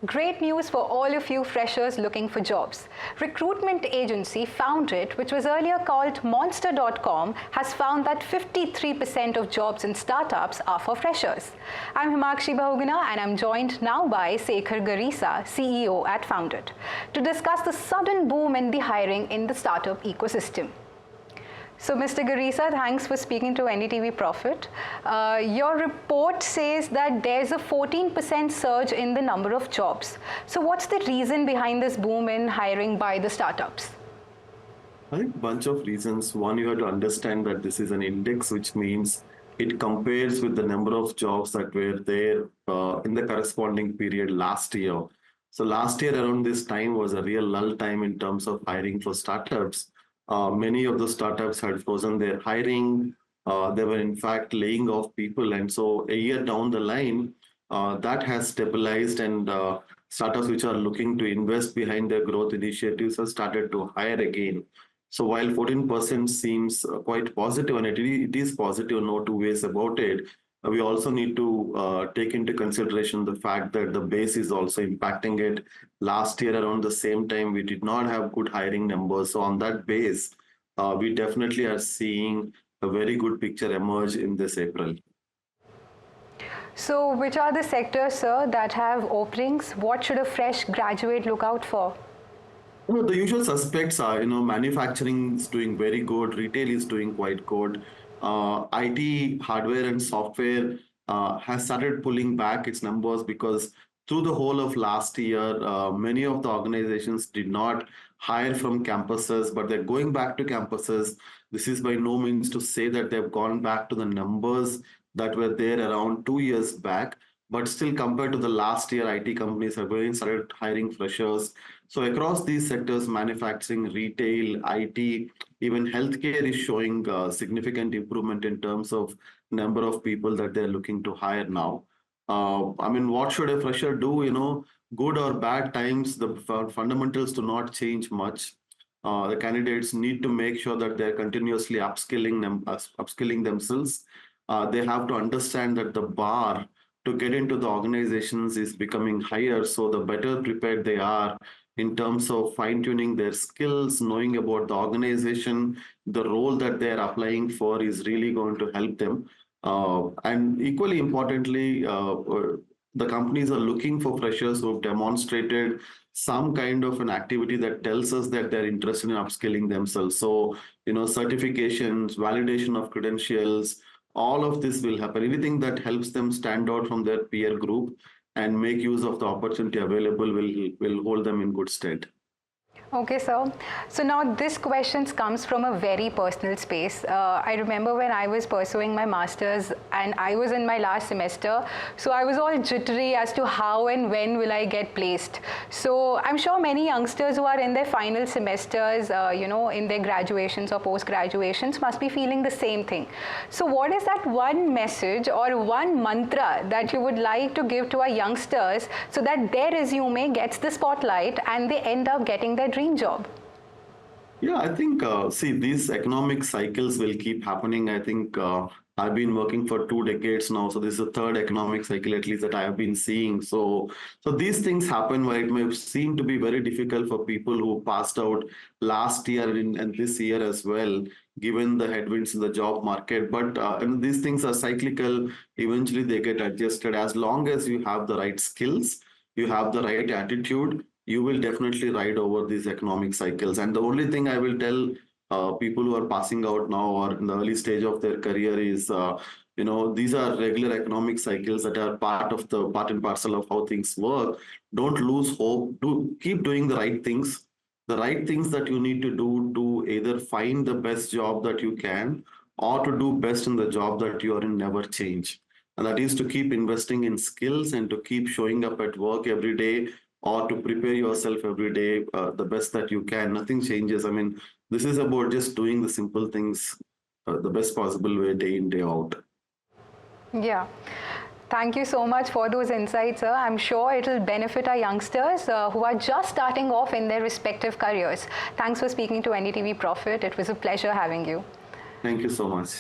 Great news for all of you freshers looking for jobs. Recruitment agency Foundit, which was earlier called Monster.com, has found that 53% of jobs in startups are for freshers. I'm Himankshi Bahuguna and I'm joined now by Sekhar Garisa, CEO at Foundit, to discuss the sudden boom in the hiring in the startup ecosystem. So, Mr. Garisa, thanks for speaking to NDTV Profit. Your report says that there's a 14% surge in the number of jobs. So, what's the reason behind this boom in hiring by the startups? I think a bunch of reasons. One, you have to understand that this is an index, which means it compares with the number of jobs that were there in the corresponding period last year. So last year around this time was a real lull time in terms of hiring for startups. Many of the startups had frozen their hiring. They were in fact laying off people. And so a year down the line, that has stabilized, and startups which are looking to invest behind their growth initiatives have started to hire again. So while 14% seems quite positive, and it is positive, no two ways about it, we also need to take into consideration the fact that the base is also impacting it. Last year, around the same time, we did not have good hiring numbers. So on that base, we definitely are seeing a very good picture emerge in this April. So which are the sectors, sir, that have openings? What should a fresh graduate look out for? The usual suspects are, manufacturing is doing very good, retail is doing quite good. IT, hardware and software has started pulling back its numbers because through the whole of last year, many of the organizations did not hire from campuses, but they're going back to campuses. This is by no means to say that they've gone back to the numbers that were there around 2 years back, but still compared to the last year, IT companies have started hiring freshers. So across these sectors, manufacturing, retail, IT, even healthcare is showing significant improvement in terms of number of people that they're looking to hire now. What should a fresher do? Good or bad times, the fundamentals do not change much. The candidates need to make sure that they're continuously upskilling themselves. They have to understand that the bar to get into the organizations is becoming higher. So the better prepared they are in terms of fine-tuning their skills, knowing about the organization, the role that they're applying for is really going to help them. And equally importantly, the companies are looking for freshers who have demonstrated some kind of an activity that tells us that they're interested in upskilling themselves. So, certifications, validation of credentials, all of this will happen. Anything that helps them stand out from their peer group and make use of the opportunity available will hold them in good stead. Okay, sir. So now this question comes from a very personal space. I remember when I was pursuing my master's and I was in my last semester, so I was all jittery as to how and when will I get placed. So I'm sure many youngsters who are in their final semesters, in their graduations or post-graduations must be feeling the same thing. So what is that one message or one mantra that you would like to give to our youngsters so that their resume gets the spotlight and they end up getting their dream job? Yeah, I think, these economic cycles will keep happening. I think I've been working for 2 decades now. So this is the third economic cycle, at least, that I have been seeing. So these things happen where it may seem to be very difficult for people who passed out last year and this year as well, given the headwinds in the job market. But these things are cyclical. Eventually, they get adjusted. As long as you have the right skills, you have the right attitude, you will definitely ride over these economic cycles. And the only thing I will tell people who are passing out now or in the early stage of their career is, these are regular economic cycles that are part and parcel of how things work. Don't lose hope. Keep doing the right things. The right things that you need to do to either find the best job that you can or to do best in the job that you are in never change. And that is to keep investing in skills and to keep showing up at work every day, or to prepare yourself every day the best that you can. Nothing changes. This is about just doing the simple things the best possible way, day in, day out. Yeah. Thank you so much for those insights, sir. I'm sure it will benefit our youngsters who are just starting off in their respective careers. Thanks for speaking to NDTV Profit. It was a pleasure having you. Thank you so much.